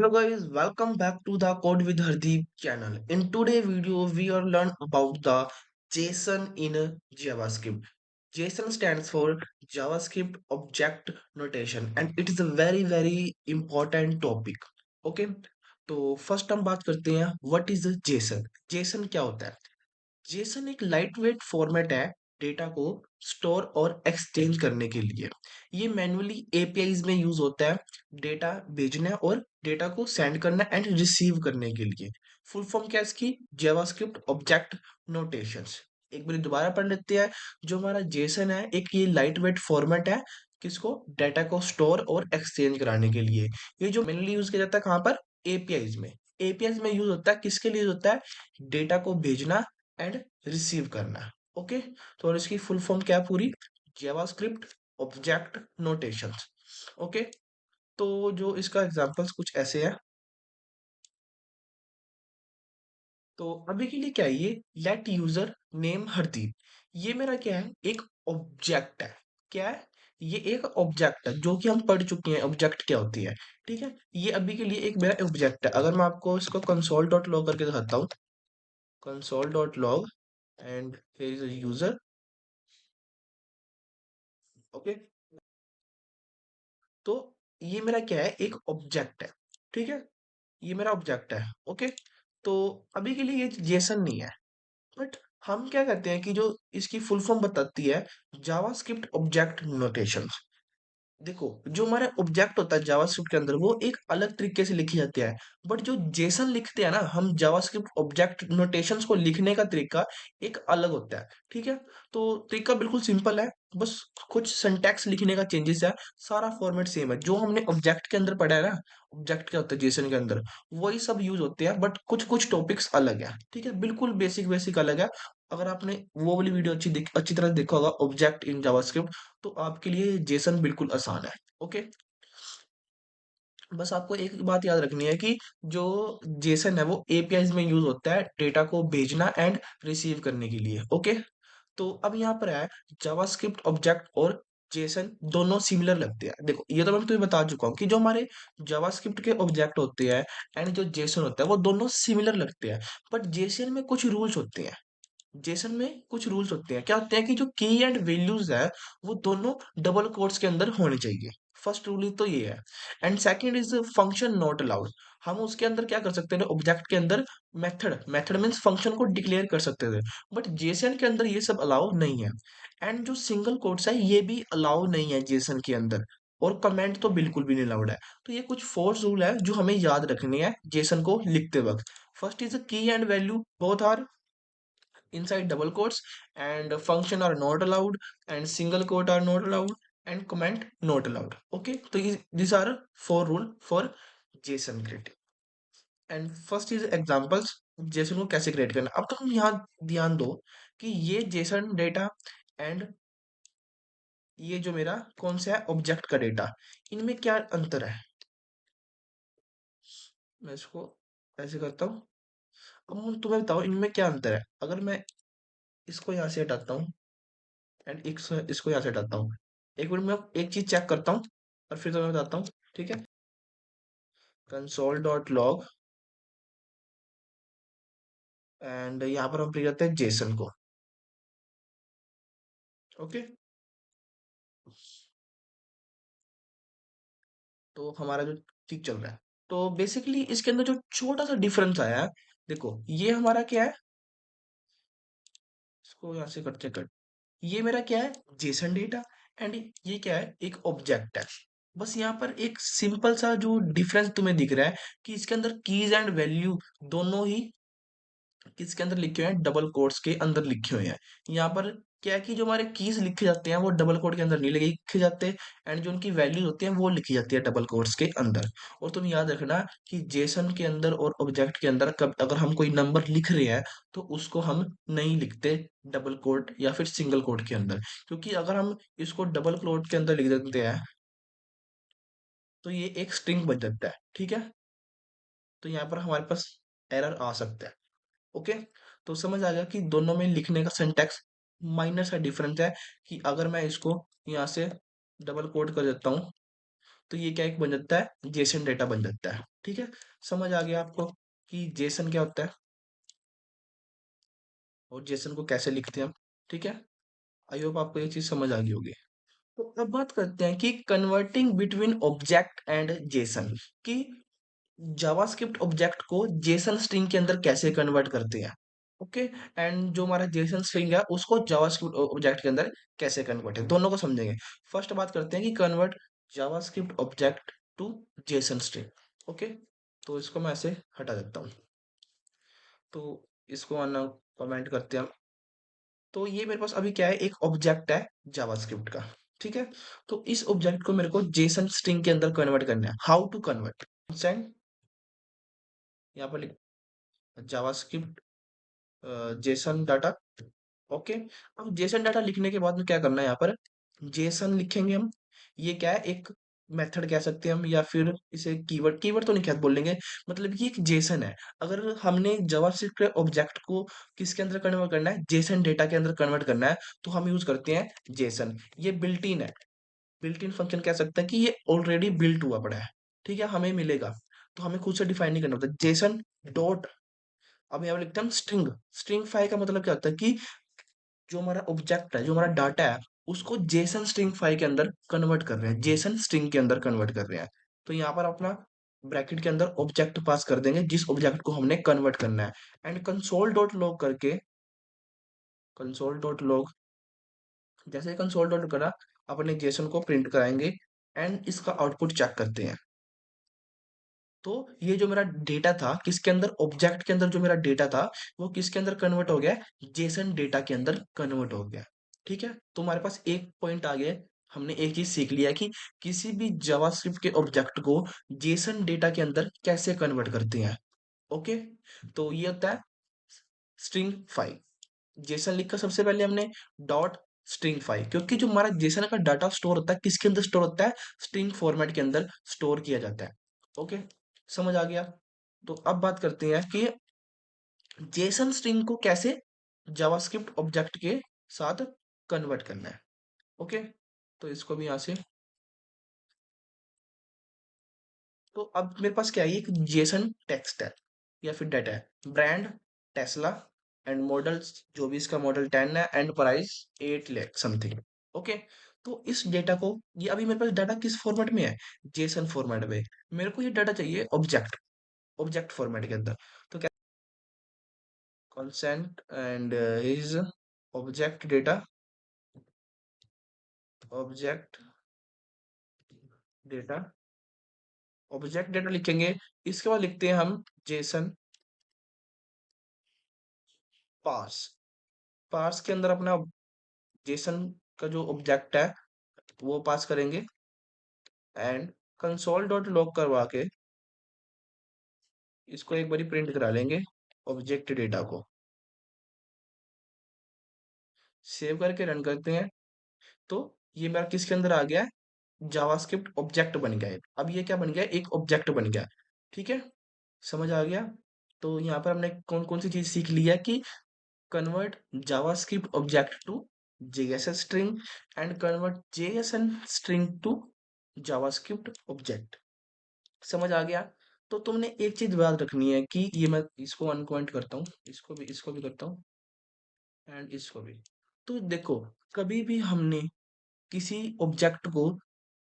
Hello guys, welcome back to the Code with Hardeep channel. In today's video, we are learn about the JSON in JavaScript. JSON stands for JavaScript Object Notation and it is a very important topic. Okay, तो first हम बात करते हैं what is Jason. Jason क्या होता है? Jason एक lightweight format है डेटा को स्टोर और एक्सचेंज करने के लिए। ये मैन्युअली एपीआईज में यूज होता है डेटा भेजना और डेटा को सेंड करना एंड रिसीव करने के लिए। फुल फॉर्म क्या है इसकी? JavaScript object notations. एक बार दोबारा पढ़ लेते हैं। जो हमारा जेसन है एक ये लाइटवेट फॉर्मेट है किसको? डाटा को स्टोर और एक्सचेंज कराने के लिए। ये जो मेनली यूज किया जाता है कहाँ पर? एपीआईज में। एपीआईज में यूज होता है किसके लिए यूज होता है? डेटा को भेजना एंड रिसीव करना। ओके, तो और इसकी फुल फॉर्म क्या है पूरी? JavaScript object notations. ओके, तो जो इसका एग्जांपल्स कुछ ऐसे हैं। तो अभी के लिए क्या है ये? Let user name Hardeep. ये मेरा क्या है? एक ऑब्जेक्ट है। क्या है? ये एक ऑब्जेक्ट है जो कि हम पढ़ चुके हैं ऑब्जेक्ट क्या होती है। ठीक है, ये अभी के लिए एक मेरा ऑब्जेक्ट है। अगर मैं आपको इसको कंसोल डॉट लॉग करके दिखाता हूँ, console dot log and here is a user. Okay, तो ये मेरा क्या है? एक ऑब्जेक्ट है। ठीक है, ये मेरा ऑब्जेक्ट है। ओके, तो अभी के लिए ये जेसन नहीं है, बट हम क्या करते हैं कि जो इसकी फुल फॉर्म बताती है जावास्क्रिप्ट ऑब्जेक्ट नोटेशन। देखो, जो हमारा ऑब्जेक्ट होता है जावास्क्रिप्ट के अंदर वो एक अलग तरीके से लिखी जाती है। बट जो जेसन लिखते हैं ना हम जावास्क्रिप्ट ऑब्जेक्ट नोटेशंस को लिखने का तरीका एक अलग होता है। ठीक है, तो तरीका बिल्कुल सिंपल है। बस कुछ सिंटैक्स लिखने का चेंजेस है। सारा फॉर्मेट सेम है जो हमने ऑब्जेक्ट के अंदर पढ़ा है ना। ऑब्जेक्ट क्या होता है जेसन के अंदर, वही सब यूज होते हैं बट कुछ कुछ टॉपिक्स अलग है। ठीक है, बिल्कुल बेसिक बेसिक अलग है। अगर आपने वो वाली वीडियो अच्छी तरह देखा होगा ऑब्जेक्ट इन जावास्क्रिप्ट, तो आपके लिए जेसन बिल्कुल आसान है। ओके, बस आपको एक बात याद रखनी है कि जो जेसन है वो एपीआईज में यूज होता है डेटा को भेजना एंड रिसीव करने के लिए। ओके, तो अब यहाँ पर है जावास्क्रिप्ट ऑब्जेक्ट और जेसन दोनों सिमिलर लगते हैं। देखो, ये तो मैं तुम्हें बता चुका हूँ कि जो हमारे जावास्क्रिप्ट के ऑब्जेक्ट होते हैं एंड जो जेसन होता है वो दोनों सिमिलर लगते हैं। बट जेसन में कुछ रूल्स होते हैं। जेसन में कुछ रूल्स होते हैं। क्या होते हैं कि जो की एंड वैल्यूज है वो दोनों डबल कोट्स के अंदर होने चाहिए। फर्स्ट रूल तो ये है। And second is function not allowed. हम उसके अंदर क्या कर सकते थे? ऑब्जेक्ट के अंदर मेथड, मेथड मीन्स फंक्शन को डिक्लेयर कर सकते थे। बट जेसन के अंदर ये सब अलाउ नहीं है। एंड जो सिंगल कोट्स है ये भी अलाउ नहीं है जेसन के अंदर। और कमेंट तो बिल्कुल भी नहीं अलाउड है। तो ये कुछ फोर्स रूल है जो हमें याद रखनी है जेसन को लिखते वक्त। First is key and value both are inside double quotes, and function are not allowed, and single quote are not allowed, and comment not allowed. Okay, so these are four rule for json creating. And first is examples, json को कैसे create करना। अब तुम यहाँ ध्यान दो कि ये json डेटा एंड ये जो मेरा कौन सा है ऑब्जेक्ट का डेटा, इनमें क्या अंतर है? मैं इसको ऐसे करता हूँ। अब तुम्हें बताओ इनमें क्या अंतर है। अगर मैं इसको यहाँ से हटाता हूँ एंड इसको यहाँ से हटाता हूँ, एक मिनट में एक चीज चेक करता हूँ और फिर तो मैं बताता हूँ। ठीक है, कंसोल डॉट लॉग एंड यहाँ पर हम प्ले करते हैं जेसन को। ओके, तो हमारा जो ठीक चल रहा है, तो बेसिकली इसके अंदर जो छोटा सा डिफरेंस आया है, देखो ये हमारा क्या है, इसको यहाँ से करते कट। ये मेरा क्या है? Jason data. एंड ये क्या है? एक ऑब्जेक्ट है। बस यहाँ पर एक सिंपल सा जो डिफरेंस तुम्हें दिख रहा है कि इसके अंदर कीज एंड वैल्यू दोनों ही किसके अंदर लिखे हुए हैं? डबल कोट्स के अंदर लिखे हुए हैं। यहाँ पर क्या है कि जो हमारे कीज लिखे जाते हैं वो डबल कोट के अंदर नहीं लिखे जाते। एंड जो उनकी वैल्यूज होती हैं वो लिखी जाती है डबल कोट्स के अंदर। और तुम याद रखना कि जेसन के अंदर और ऑब्जेक्ट के अंदर कब अगर हम कोई नंबर लिख रहे हैं तो उसको हम नहीं लिखते डबल कोट या फिर सिंगल कोट के अंदर। क्योंकि अगर हम इसको डबल कोट के अंदर लिख देते हैं तो ये एक स्ट्रिंग बन जाता है। ठीक है, तो यहाँ पर हमारे पास एरर आ सकता है। ओके, तो समझ आ गया कि दोनों में लिखने का सिंटैक्स माइनर सा डिफरेंस है। कि अगर मैं इसको यहाँ से डबल कोट कर देता हूँ तो ये क्या एक बन जाता है, जेसन डेटा बन जाता है। ठीक है, समझ आ गया आपको कि जेसन क्या होता है और जेसन को कैसे लिखते हैं हम। ठीक है, आई होप आपको ये चीज समझ आ गई होगी। तो अब बात करते हैं कि converting between object and Jason, कि जावास्क्रिप्ट ऑब्जेक्ट को जेसन स्ट्रिंग के अंदर कैसे कन्वर्ट करते हैं। ओके, एंड जो हमारा जेसन स्ट्रिंग है उसको जावास्क्रिप्ट ऑब्जेक्ट के अंदर कैसे कन्वर्ट है, दोनों को समझेंगे। फर्स्ट बात करते हैं कि convert JavaScript object to JSON string. Okay, तो इसको मैं ऐसे हटा देता हूँ। तो इसको आना कमेंट करते हैं हम। तो ये मेरे पास अभी क्या है, एक ऑब्जेक्ट है जावास्क्रिप्ट का। ठीक है, तो इस ऑब्जेक्ट को मेरे को जेसन स्ट्रिंग के अंदर कन्वर्ट करना है। हाउ टू कन्वर्ट, सेंड यहाँ पर जावास्क्रिप्ट जेसन डाटा। ओके, अब जेसन डाटा लिखने के बाद में क्या करना है, यहाँ पर जेसन लिखेंगे हम। ये क्या है, एक मेथड कह सकते हैं हम, या फिर इसे कीवर्ड, कीवर्ड तो नहीं कह बोलेंगे, मतलब ये एक जेसन है। अगर हमने जावास्क्रिप्ट के ऑब्जेक्ट को किसके अंदर कन्वर्ट करना है, जेसन डेटा के अंदर कन्वर्ट करना है, तो हम यूज करते हैं जेसन। ये बिल्ट इन है, बिल्ट इन फंक्शन कह सकते हैं कि ये ऑलरेडी बिल्ट हुआ पड़ा है। ठीक है, हमें मिलेगा, तो हमें खुद से डिफाइन नहीं करना होता। जेसन डॉट, अब यहाँ पर लिखते हैं हम स्ट्रिंग। स्ट्रिंग फाइल का मतलब क्या होता है कि जो हमारा ऑब्जेक्ट है, जो हमारा डाटा है, उसको जेसन स्ट्रिंग फाइल के अंदर कन्वर्ट कर रहे हैं, जेसन स्ट्रिंग के अंदर कन्वर्ट कर रहे हैं। तो यहाँ पर अपना ब्रैकेट के अंदर ऑब्जेक्ट पास कर देंगे जिस ऑब्जेक्ट को हमने कन्वर्ट करना है, एंड कंसोल डॉट लॉग करके, कंसोल डॉट लॉग, जैसे कंसोल डॉट करा, अपने जेसन को प्रिंट कराएंगे एंड इसका आउटपुट चेक करते हैं। तो ये जो मेरा डेटा था किसके अंदर, ऑब्जेक्ट के अंदर, जो मेरा डेटा था वो किसके अंदर कन्वर्ट हो गया, जेसन डेटा के अंदर कन्वर्ट हो गया। ठीक है, तो हमारे पास एक पॉइंट आ गया, हमने एक चीज सीख लिया कि किसी भी जावास्क्रिप्ट के ऑब्जेक्ट को जेसन डेटा के अंदर कैसे कन्वर्ट करते हैं। ओके, तो ये होता है स्ट्रिंग फाइल। जेसन लिखकर सबसे पहले हमने डॉट स्ट्रिंग फाइल, क्योंकि जो हमारा जेसन का डाटा स्टोर होता है किसके अंदर स्टोर होता है, स्ट्रिंग फॉर्मेट के अंदर स्टोर किया जाता है। ओके, समझ आ गया। तो अब बात करते हैं कि जेसन स्ट्रिंग को कैसे जावास्क्रिप्ट ऑब्जेक्ट के साथ कन्वर्ट करना है। ओके, तो इसको भी यहां से, तो अब मेरे पास क्या है, एक जेसन टेक्स्ट है या फिर डाटा है, ब्रांड टेस्ला एंड मॉडल्स, जो भी इसका मॉडल 10 है and price 8 lakh something. Okay, तो इस डेटा को, ये अभी मेरे पास डाटा किस फॉर्मेट में है, जेसन फॉर्मेट में। मेरे को ये डाटा चाहिए ऑब्जेक्ट, ऑब्जेक्ट फॉर्मेट के अंदर। तो क्या, consent and his object data, object data, object data लिखेंगे। इसके बाद लिखते हैं हम जेसन पार्स। पार्स के अंदर अपना जेसन का जो ऑब्जेक्ट है वो पास करेंगे, एंड कंसोल डॉट लॉग करवा के इसको एक बारी प्रिंट करा लेंगे, ऑब्जेक्ट डेटा को सेव करके रन करते हैं। तो ये मेरा किसके अंदर आ गया है, जावास्क्रिप्ट ऑब्जेक्ट बन गया है। अब ये क्या बन गया, एक ऑब्जेक्ट बन गया। ठीक है, समझ आ गया। तो यहाँ पर हमने कौन कौन सी चीज सीख ली है कि convert JavaScript object to JSON string and convert JSON string to JavaScript object. समझ आ गया। तो तुमने एक चीज याद रखनी है कि ये मैं इसको अनकमेंट करता हूँ, इसको भी करता हूँ एंड इसको भी। तो देखो, कभी भी हमने किसी ऑब्जेक्ट को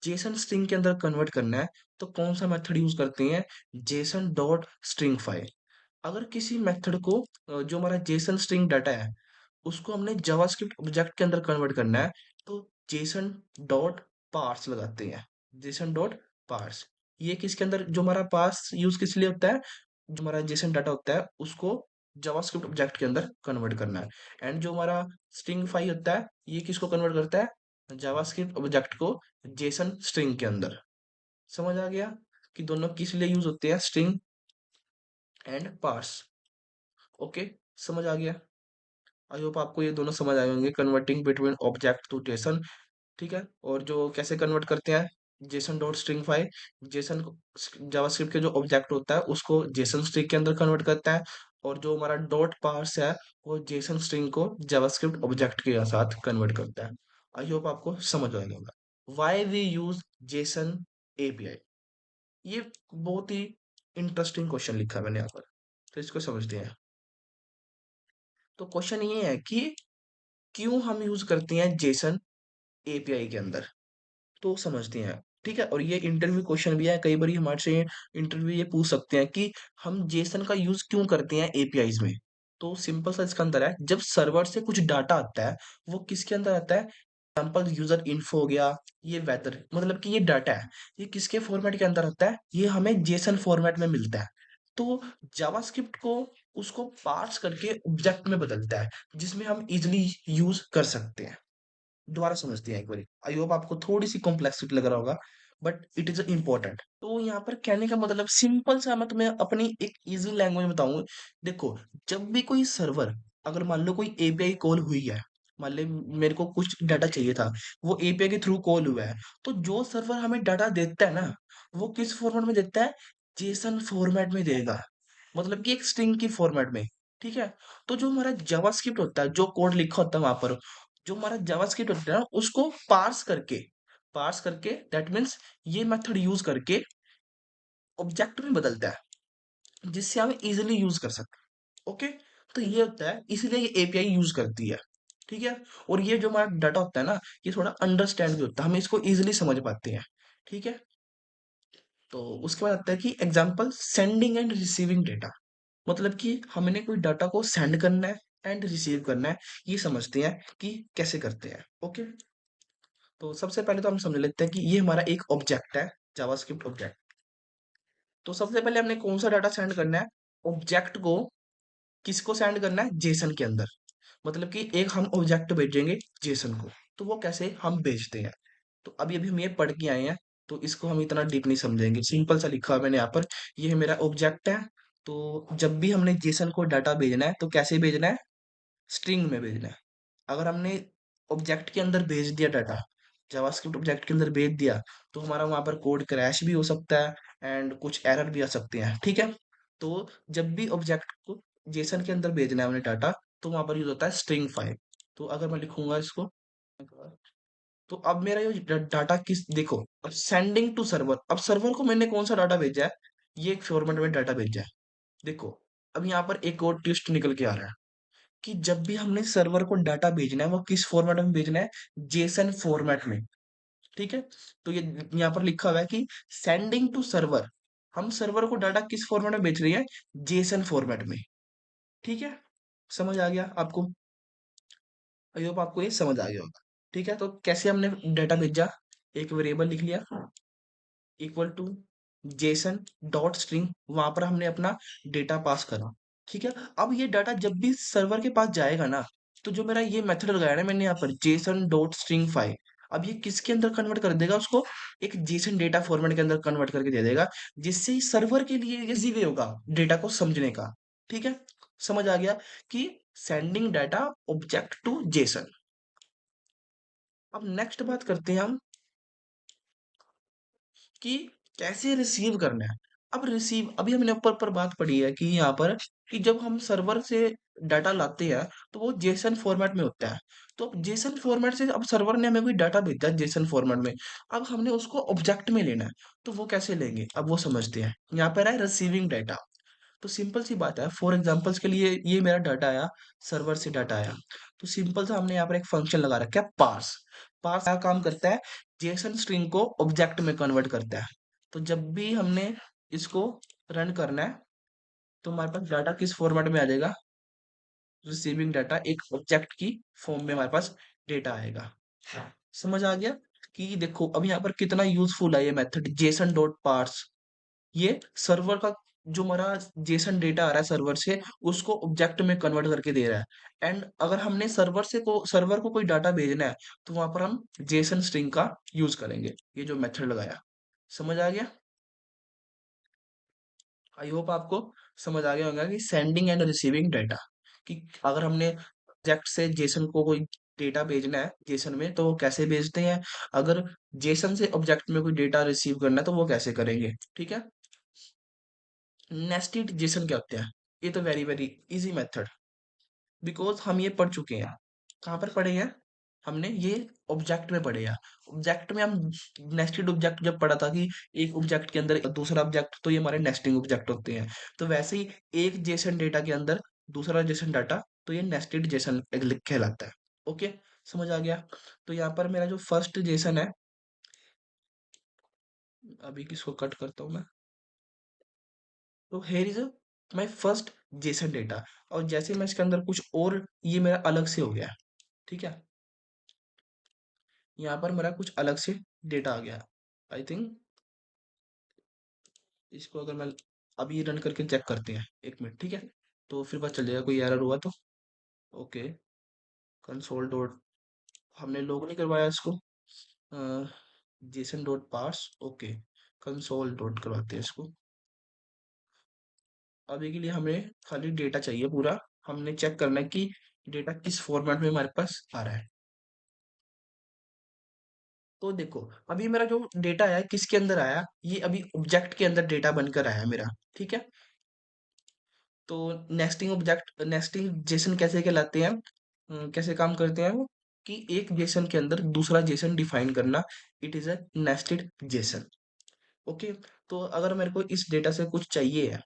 जेसन स्ट्रिंग के अंदर कन्वर्ट करना है तो कौन सा मेथड यूज करते हैं, जेसन डॉट स्ट्रिंग फाइल। अगर किसी मेथड को जो हमारा जेसन स्ट्रिंग डाटा है उसको हमने जावास्क्रिप्ट ऑब्जेक्ट के अंदर कन्वर्ट करना है, तो जेसन डॉट पार्स लगाते हैं, जेसन डॉट पार्स। ये किसके अंदर, जो हमारा पार्स यूज किस लिए होता है, जो हमारा जेसन डाटा होता है उसको जावास्क्रिप्ट ऑब्जेक्ट के अंदर कन्वर्ट करना है। एंड जो हमारा स्ट्रिंग फाइल होता है ये किसको कन्वर्ट करता है, जावास्क्रिप्ट ऑब्जेक्ट को जेसन स्ट्रिंग के अंदर। समझ आ गया कि दोनों किस लिए यूज होते हैं, स्ट्रिंग एंड पार्स। ओके, समझ आ गया। आई होप आपको ये दोनों समझ आए होंगे, converting between object to JSON. ठीक है, और जो कैसे कन्वर्ट करते हैं, JSON dot stringify, JSON JavaScript के जो ऑब्जेक्ट होता है उसको जेसन स्ट्रिंग के अंदर कन्वर्ट करता है, और जो हमारा डॉट पार्स है वो जेसन स्ट्रिंग को जावास्क्रिप्ट ऑब्जेक्ट के साथ कन्वर्ट करता है। आई होप आपको समझ आएगा। Why we use JSON API. ये बहुत ही इंटरेस्टिंग क्वेश्चन लिखा है मैंने यहाँ पर, तो इसको समझते हैं। तो क्वेश्चन ये है कि क्यों हम यूज करते हैं जेसन एपीआई के अंदर, तो समझते हैं। ठीक है, और ये इंटरव्यू क्वेश्चन भी है, कई बार हमारे से इंटरव्यू ये पूछ सकते हैं कि हम जेसन का यूज क्यों करते हैं एपीआईज में। तो सिंपल सा इसका अंदर है, जब सर्वर से कुछ डाटा आता है, वो किसके अंदर आता है? एग्जाम्पल यूजर इन्फो हो गया, ये वेदर, मतलब कि ये डाटा है, ये किसके फॉर्मेट के अंदर आता है? ये हमें जेसन फॉर्मेट में मिलता है। तो जावास्क्रिप्ट को उसको पार्स करके ऑब्जेक्ट में बदलता है, जिसमें हम इजिली यूज कर सकते हैं। दोबारा समझते हैं एक बारी, आई होप आपको थोड़ी सी कॉम्प्लेक्सिटी लग रहा होगा, बट इट इज इम्पोर्टेंट। तो यहाँ पर कहने का मतलब सिंपल सा, मैं तुम्हें अपनी एक इजी लैंग्वेज में बताऊंगा। देखो, जब भी कोई सर्वर, अगर मान लो कोई एपीआई कॉल हुई है, मान ले मेरे को कुछ डाटा चाहिए था, वो एपीआई के थ्रू कॉल हुआ है, तो जो सर्वर हमें डाटा देता है ना, वो किस फॉर्मेट में देता है? जेसन फॉर्मेट में देगा, मतलब कि एक स्ट्रिंग की फॉर्मेट में। ठीक है, तो जो हमारा जावास्क्रिप्ट होता है, जो कोड लिखा होता है वहां पर, जो हमारा जावास्क्रिप्ट होता है ना, उसको पार्स करके दैट मीन्स ये मेथड यूज करके ऑब्जेक्ट में बदलता है, जिससे हम इजिली यूज कर सकते हैं। ओके, तो ये होता है, इसीलिए ये एपीआई यूज करती है। ठीक है, और ये जो हमारा डाटा होता है ना, ये थोड़ा अंडरस्टैंड भी होता है, हम इसको इजिली समझ पाते हैं। ठीक है, तो उसके बाद आता है कि example sending end receiving data, मतलब कि हमने कोई डाटा को सेंड करना है एंड रिसीव करना है, ये समझते हैं कि कैसे करते हैं। ओके, तो सबसे पहले तो हम समझ लेते हैं कि ये हमारा एक ऑब्जेक्ट है, जावास्क्रिप्ट ऑब्जेक्ट। तो सबसे पहले हमने कौन सा डाटा सेंड करना है? ऑब्जेक्ट को किसको सेंड करना है? जेसन के अंदर, मतलब कि एक हम ऑब्जेक्ट भेजेंगे जेसन को। तो वो कैसे हम भेजते हैं, तो अभी अभी हम ये पढ़ के आए हैं, तो इसको हम इतना डीप नहीं समझेंगे। सिंपल सा लिखा है मैंने यहाँ पर, ये है मेरा ऑब्जेक्ट है। तो जब भी हमने जेसन को डाटा भेजना है, तो कैसे भेजना है? स्ट्रिंग में भेजना है। अगर हमने ऑब्जेक्ट के अंदर भेज दिया डाटा, जावास्क्रिप्ट ऑब्जेक्ट के अंदर भेज दिया, तो हमारा वहां पर कोड क्रैश भी हो सकता है एंड कुछ एरर भी आ सकते हैं। ठीक है, तो जब भी ऑब्जेक्ट को जेसन के अंदर भेजना है हमने डाटा, तो वहां पर यूज होता है स्ट्रिंग फाइल। तो अगर मैं लिखूंगा इसको, तो अब मेरा ये डाटा किस, देखो, अब सेंडिंग टू सर्वर, अब सर्वर को मैंने कौन सा डाटा भेजा है? ये एक फॉर्मेट में डाटा भेजा है। देखो, अब यहाँ पर एक और ट्विस्ट निकल के आ रहा है कि जब भी हमने सर्वर को डाटा भेजना है, वो किस फॉर्मेट में भेजना है? जेसन फॉर्मेट में। ठीक है, तो ये यहाँ पर लिखा हुआ है कि सेंडिंग टू सर्वर, हम सर्वर को डाटा किस फॉर्मेट में भेज रही है? जेसन फॉर्मेट में। ठीक है, समझ आ गया आपको? आई होप आपको ये समझ आ गया होगा। ठीक है, तो कैसे हमने डाटा भेजा? एक वेरिएबल लिख लिया, equal to JSON dot string, वहां पर हमने अपना डेटा पास करा। ठीक है, अब ये डाटा जब भी सर्वर के पास जाएगा ना, तो जो मेरा ये मेथड लगाया ना मैंने यहाँ पर, जेसन डॉट स्ट्रिंग फाइल, अब ये किसके अंदर कन्वर्ट कर देगा उसको? एक जेसन डेटा फॉर्मेट के अंदर कन्वर्ट करके दे देगा, जिससे सर्वर के लिए इजी वे होगा डेटा को समझने का। ठीक है, समझ आ गया कि sending data object to JSON. अब नेक्स्ट बात करते हैं हम कि कैसे रिसीव करना है। अब रिसीव, अभी हमने ऊपर पर बात पढ़ी है कि यहाँ पर, कि जब हम सर्वर से डाटा लाते हैं, तो वो जेसन फॉर्मेट में होता है। तो अब जेसन फॉर्मेट से, अब सर्वर ने हमें कोई डाटा भेजा जेसन फॉर्मेट में, अब हमने उसको ऑब्जेक्ट में लेना है, तो वो कैसे लेंगे? अब वो समझते हैं। यहाँ पर है रिसीविंग डाटा। तो सिंपल सी बात है, फॉर एग्जांपल्स के लिए, ये मेरा डाटा आया, सर्वर से डाटा आया, तो सिंपल सा हमने यहाँ पर एक फंक्शन लगा रखा है पार्स। पार्स क्या काम करता है? जेसन स्ट्रिंग को ऑब्जेक्ट में कन्वर्ट करता है। तो जब भी हमने इसको रन करना है, तो हमारे पास डाटा किस फॉर्मेट में आ जाएगा? रिसीविंग डाटा, एक ऑब्जेक्ट की फॉर्म में हमारे पास डेटा आएगा। समझ आ गया कि देखो अब यहाँ पर कितना यूजफुल है ये मेथड, जेसन डॉट पार्स। ये सर्वर का, जो हमारा जेसन डेटा आ रहा है सर्वर से, उसको ऑब्जेक्ट में कन्वर्ट करके दे रहा है। एंड अगर हमने सर्वर को कोई डाटा भेजना है, तो वहां पर हम जेसन स्ट्रिंग का यूज करेंगे, ये जो मेथड लगाया। समझ आ गया? आई होप आपको समझ आ गया होगा कि सेंडिंग एंड रिसीविंग डाटा, कि अगर हमने ऑब्जेक्ट से जेसन को कोई डेटा भेजना है जेसन में, तो वो कैसे भेजते हैं? अगर जेसन से ऑब्जेक्ट में कोई डेटा रिसीव करना है, तो वो कैसे करेंगे? ठीक है, नेस्टेड जेसन क्या होता है? ये तो very very easy method, because हम ये पढ़ चुके हैं। कहाँ पर पढ़े हैं? हमने ये ऑब्जेक्ट में पढ़े हैं। ऑब्जेक्ट में हम नेस्टेड ऑब्जेक्ट जब पढ़ा था कि एक ऑब्जेक्ट के अंदर दूसरा ऑब्जेक्ट, तो ये हमारे नेस्टिंग ऑब्जेक्ट होते हैं। तो वैसे ही एक जेसन डेटा के अंदर दूसरा जेसन डाटा, तो ये नेस्टेड जेसन कहलाता है। ओके, समझ आ गया। तो यहाँ पर मेरा जो फर्स्ट जेसन है, अभी किसको कट करता हूँ मैं, तो here is my first Jason data. और जैसे मैं इसके अंदर कुछ और, ये मेरा अलग से हो गया, ठीक है, यहाँ पर मेरा कुछ अलग से डेटा आ गया। आई थिंक इसको अगर मैं अभी रन करके चेक करते हैं, 1 मिनट, ठीक है, तो फिर पता चल जाएगा कोई एरर हुआ तो। ओके, कंसोल डॉट, हमने लॉग नहीं करवाया इसको, JSON dot parse, okay, console dot करवाते हैं इसको। अभी के लिए हमें खाली डेटा चाहिए पूरा, हमने चेक करना है कि डेटा किस फॉर्मेट में हमारे पास आ रहा है। तो देखो, अभी मेरा जो डेटा आया किसके अंदर आया, ये अभी ऑब्जेक्ट के अंदर डेटा बनकर आया मेरा, ठीक है। तो नेस्टिंग ऑब्जेक्ट, नेस्टिंग जेसन कैसे कहलाते हैं, कैसे काम करते हैं वो, कि एक जेसन के अंदर दूसरा जेसन डिफाइन करना, it is a nested Jason. Okay, तो अगर मेरे को इस डेटा से कुछ चाहिए है,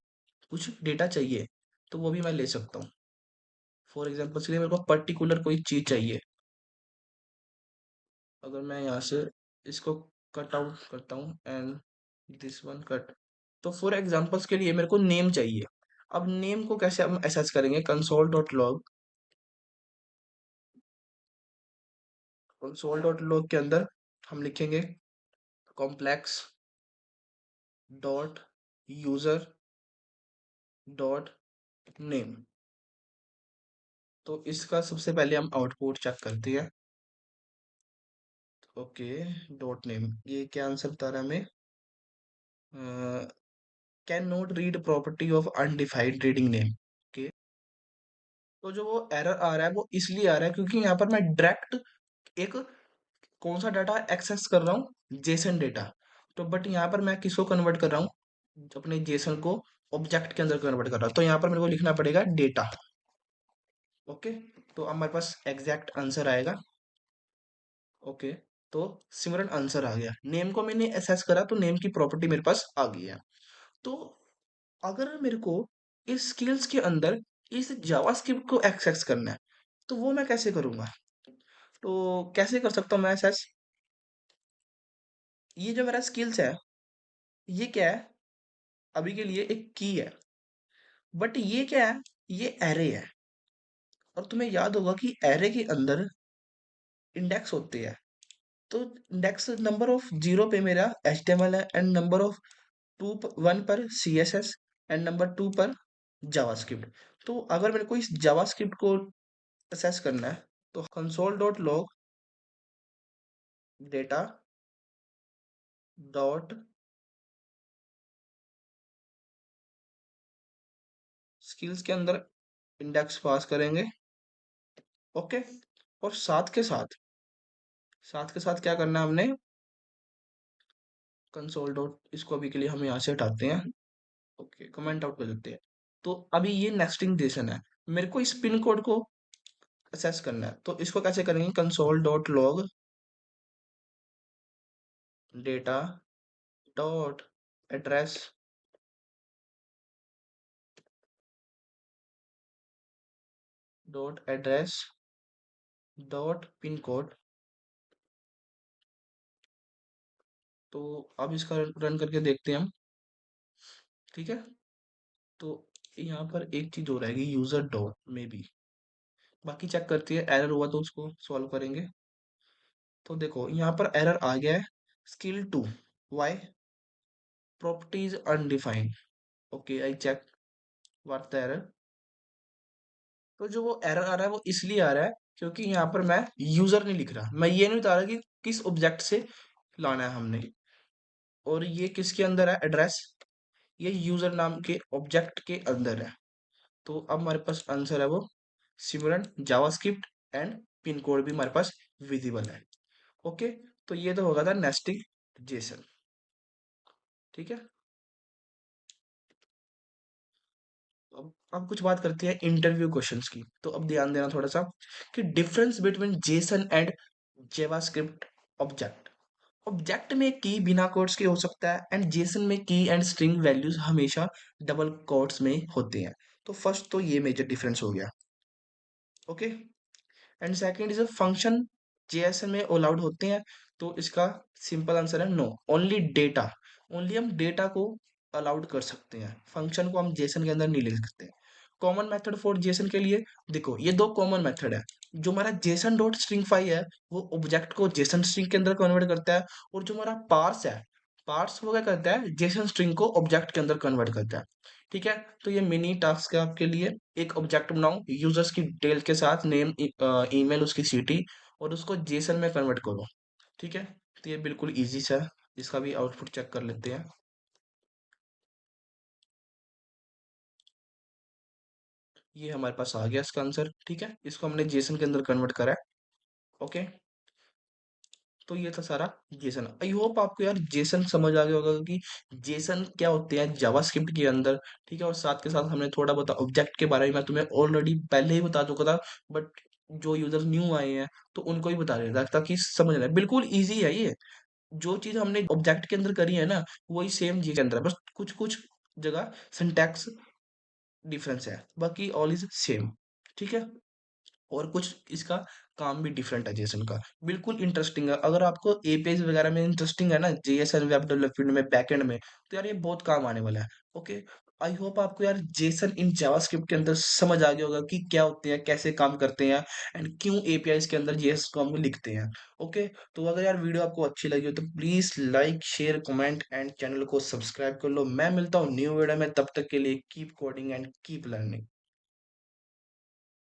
कुछ डेटा चाहिए, तो वो भी मैं ले सकता हूँ। फॉर एग्जाम्पल के लिए मेरे को पर्टिकुलर कोई चीज चाहिए, अगर मैं यहाँ से इसको कट आउट करता हूँ एंड दिस वन कट, तो फॉर एग्जाम्पल्स के लिए मेरे को नेम चाहिए। अब नेम को कैसे हम एसेस करेंगे, console dot log, console dot log के अंदर हम लिखेंगे complex dot user dot name. तो इसका सबसे पहले हम आउटपुट चेक करते हैं। ओके, डॉट नेम, ये क्या आंसर बता रहा है हमें, can not read property of undefined reading name. Okay, तो जो वो एरर आ रहा है वो इसलिए आ रहा है क्योंकि यहाँ पर मैं डायरेक्ट एक कौन सा डाटा एक्सेस कर रहा हूँ, जेसन डेटा। तो बट यहाँ पर मैं किसको कन्वर्ट कर रहा हूँ, अपने जेसन को ऑब्जेक्ट के अंदर कन्वर्ट कर रहा हूँ, तो यहाँ पर मेरे को लिखना पड़ेगा डेटा। ओके, तो अब हमारे पास एग्जैक्ट आंसर आएगा। ओके, तो सिमरन आंसर आ गया, नेम को मैंने एसेस करा तो नेम की प्रॉपर्टी मेरे पास आ गई है। तो अगर मेरे को इस स्किल्स के अंदर इस जावास्क्रिप्ट को एक्सेस करना है, तो वो मैं कैसे करूंगा, तो कैसे कर सकता हूँ मैं एसेस। ये जो मेरा स्किल्स है, ये क्या है, अभी के लिए एक की है, बट ये क्या है, ये एरे है। और तुम्हें याद होगा कि एरे के अंदर इंडेक्स होते हैं। तो इंडेक्स नंबर ऑफ 0 पे मेरा HTML है, एंड नंबर ऑफ 1 पर CSS, एंड नंबर 2 पर जावास्क्रिप्ट। तो अगर मेरे को इस जावास्क्रिप्ट को असेस करना है, तो console dot log data dot skills के अंदर इंडेक्स पास करेंगे। ओके, और साथ के साथ क्या करना है हमने, कंसोल डॉट, इसको अभी के लिए हम यहाँ से हटाते हैं। ओके, कमेंट आउट कर देते हैं। तो अभी ये नेस्टिंग जेसन है, मेरे को इस पिन कोड को असेस करना है, तो इसको कैसे करेंगे, console dot log data dot address dot address dot pin code. तो अब इसका रन करके देखते हैं हम, ठीक है। तो यहाँ पर एक चीज हो रहेगी, यूजर डॉट में भी, बाकी चेक करते हैं, एरर हुआ तो उसको सॉल्व करेंगे। तो देखो यहाँ पर एरर आ गया है, स्किल 2, Y, properties undefined. Okay, I check what the error. तो जो वो एरर आ रहा है वो इसलिए आ रहा है क्योंकि यहाँ पर मैं यूजर नहीं लिख रहा, मैं ये नहीं बता रहा कि किस ऑब्जेक्ट से लाना है हमने। और ये किसके अंदर है एड्रेस, ये यूजर नाम के ऑब्जेक्ट के अंदर है। तो अब हमारे पास आंसर है वो सिमरन जावास्क्रिप्ट, एंड पिन कोड भी हमारे पास विजिबल है। ओके, तो ये तो होगा था नेस्टिंग जेसन, ठीक है। अब कुछ बात करते हैं इंटरव्यू क्वेश्चंस की। तो अब ध्यान देना थोड़ा सा कि difference between Jason and JavaScript object. Object में की बिना कोट्स के हो सकता है एंड जेसन में की एंड स्ट्रिंग वैल्यूज हमेशा डबल कोट्स में होते हैं। तो फर्स्ट तो ये मेजर डिफरेंस हो गया। Okay, and second is a function JSON में अलाउड होते हैं। तो इसका सिंपल आंसर है नो। ओनली डेटा, ओनली हम डेटा को अलाउड कर सकते हैं, फंक्शन को हम जेसन के अंदर नहीं लिख सकते। कॉमन मेथड फॉर जेसन के लिए देखो ये दो कॉमन मेथड है। जो हमारा जेसन डॉट स्ट्रिंग फाई है वो ऑब्जेक्ट को जेसन स्ट्रिंग के अंदर कन्वर्ट करता है, और जो हमारा पार्स है, पार्स वो क्या करता है, जेसन स्ट्रिंग को ऑब्जेक्ट के अंदर कन्वर्ट करता है। ठीक है, तो ये मिनी टास्क है आपके लिए। एक ऑब्जेक्ट बनाओ यूजर्स की डिटेल के साथ, नेम, ईमेल, उसकी सिटी, और उसको जेसन में कन्वर्ट करो। ठीक है, तो ये बिल्कुल इजी सा है। इसका भी आउटपुट चेक कर लेते हैं। ये हमारे पास आ गया इसका आंसर। ठीक है, इसको हमने जेसन के अंदर कन्वर्ट करा है। ओके, तो ये था सारा जेसन। आई होप आपको यार जेसन समझ आ गया होगा कि जेसन क्या होते हैं जावास्क्रिप्ट के अंदर। ठीक है, और साथ के साथ हमने थोड़ा बहुत ऑब्जेक्ट के बारे में मैं तुम्हें ऑलरेडी पहले ही बता चुका था, बट जो यूजर्स न्यू आए हैं तो उनको ही बता रहा था ताकि समझ रहे। बिल्कुल इजी है ये। जो चीज हमने ऑब्जेक्ट के अंदर करी है ना, वही सेम जी के अंदर है, बस कुछ कुछ जगह सिंटैक्स डिफरेंस है, बाकी ऑल इज सेम। ठीक है, और कुछ इसका काम भी डिफरेंट है जेसन का। बिल्कुल इंटरेस्टिंग है, अगर आपको एपीआई वगैरह में इंटरेस्टिंग है ना, जेएसएन वेब डेवलपमेंट में, बैकएंड में, तो यार ये बहुत काम आने वाला है। ओके, आई होप आपको यार जेसन इन जावास्क्रिप्ट के अंदर समझ आ गया होगा कि क्या होते हैं, कैसे काम करते हैं, एंड क्यों एपीआई के अंदर जेएस को हम लिखते हैं। ओके, तो अगर यार वीडियो आपको अच्छी लगी हो तो please like, share, comment and channel को सब्सक्राइब कर लो। मैं मिलता हूँ न्यू वीडियो में, तब तक के लिए keep coding and keep learning.